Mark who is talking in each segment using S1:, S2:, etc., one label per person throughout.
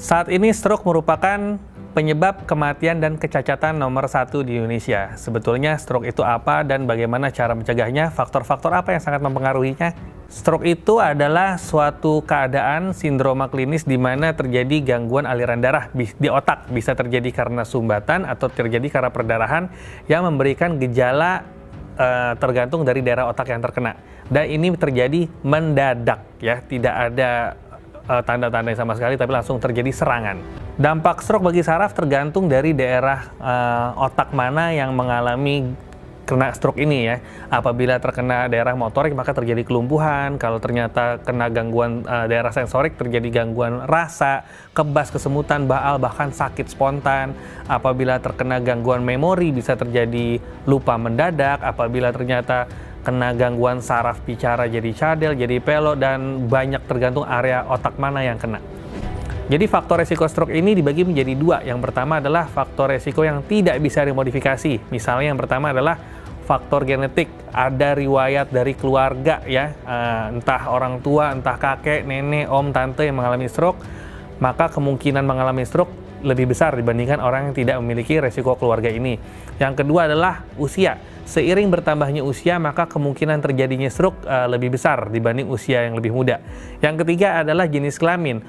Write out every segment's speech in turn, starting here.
S1: Saat ini stroke merupakan penyebab kematian dan kecacatan nomor 1 di Indonesia. Sebetulnya stroke itu apa dan bagaimana cara mencegahnya? Faktor-faktor apa yang sangat mempengaruhinya? Stroke itu adalah suatu keadaan sindroma klinis di mana terjadi gangguan aliran darah di otak. Bisa terjadi karena sumbatan atau terjadi karena perdarahan yang memberikan gejala tergantung dari daerah otak yang terkena. Dan ini terjadi mendadak, ya, tidak ada tanda-tanda sama sekali, tapi langsung terjadi serangan. Dampak stroke bagi saraf tergantung dari daerah otak mana yang mengalami kena stroke ini, ya. Apabila terkena daerah motorik maka terjadi kelumpuhan. Kalau ternyata kena gangguan daerah sensorik terjadi gangguan rasa, kebas, kesemutan, baal, bahkan sakit spontan. Apabila terkena gangguan memori bisa terjadi lupa mendadak. Apabila ternyata kena gangguan saraf bicara jadi cadel, jadi pelok, dan banyak tergantung area otak mana yang kena. Jadi faktor resiko stroke ini dibagi menjadi dua. Yang pertama adalah faktor resiko yang tidak bisa dimodifikasi. Misalnya yang pertama adalah faktor genetik. Ada riwayat dari keluarga, ya, entah orang tua, entah kakek, nenek, om, tante yang mengalami stroke, maka kemungkinan mengalami stroke lebih besar dibandingkan orang yang tidak memiliki resiko keluarga ini. Yang kedua adalah usia. Seiring bertambahnya usia, maka kemungkinan terjadinya stroke lebih besar dibanding usia yang lebih muda. Yang ketiga adalah jenis kelamin.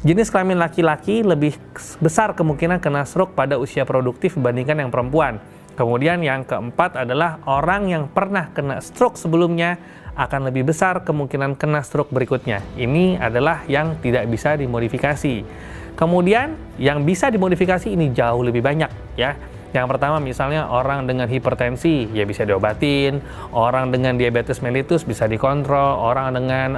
S1: Jenis kelamin laki-laki lebih besar kemungkinan kena stroke pada usia produktif dibandingkan yang perempuan. Kemudian yang keempat adalah orang yang pernah kena stroke sebelumnya akan lebih besar kemungkinan kena stroke berikutnya. Ini adalah yang tidak bisa dimodifikasi. Kemudian yang bisa dimodifikasi ini jauh lebih banyak, ya. Yang pertama misalnya orang dengan hipertensi ya bisa diobatin, orang dengan diabetes mellitus bisa dikontrol, orang dengan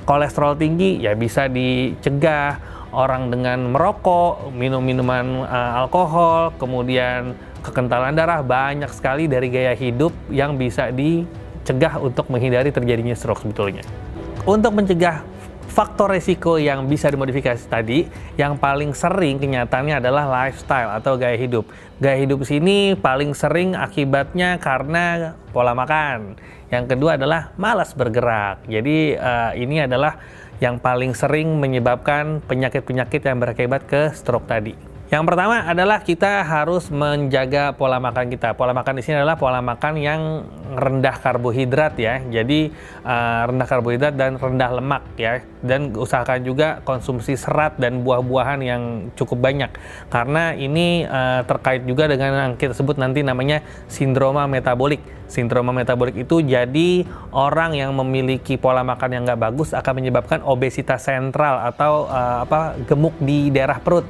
S1: kolesterol tinggi ya bisa dicegah, orang dengan merokok, minum minuman alkohol, kemudian kekentalan darah, banyak sekali dari gaya hidup yang bisa dicegah untuk menghindari terjadinya stroke sebetulnya. Untuk mencegah faktor resiko yang bisa dimodifikasi tadi, yang paling sering kenyataannya adalah lifestyle atau gaya hidup. Gaya hidup sini paling sering akibatnya karena pola makan. Yang kedua adalah malas bergerak. Jadi ini adalah yang paling sering menyebabkan penyakit-penyakit yang berakibat ke stroke tadi. Yang pertama adalah kita harus menjaga pola makan kita. Pola makan di sini adalah pola makan yang rendah karbohidrat, ya. Jadi rendah karbohidrat dan rendah lemak, ya. Dan usahakan juga konsumsi serat dan buah-buahan yang cukup banyak. Karena ini terkait juga dengan yang kita sebut nanti namanya sindroma metabolik. Sindroma metabolik itu jadi orang yang memiliki pola makan yang nggak bagus akan menyebabkan obesitas sentral atau gemuk di daerah perut.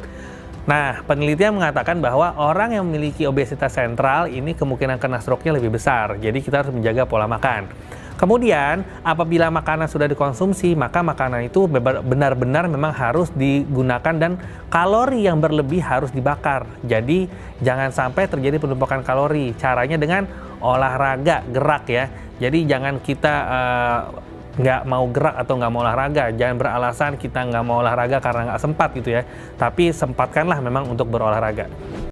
S1: Nah, penelitian mengatakan bahwa orang yang memiliki obesitas sentral ini kemungkinan kena stroke-nya lebih besar. Jadi kita harus menjaga pola makan. Kemudian, apabila makanan sudah dikonsumsi, maka makanan itu benar-benar memang harus digunakan dan kalori yang berlebih harus dibakar. Jadi, jangan sampai terjadi penumpukan kalori. Caranya dengan olahraga, gerak, ya. Jadi, jangan kita nggak mau gerak atau nggak mau olahraga. Jangan beralasan kita nggak mau olahraga karena nggak sempat gitu, ya. Tapi sempatkanlah memang untuk berolahraga.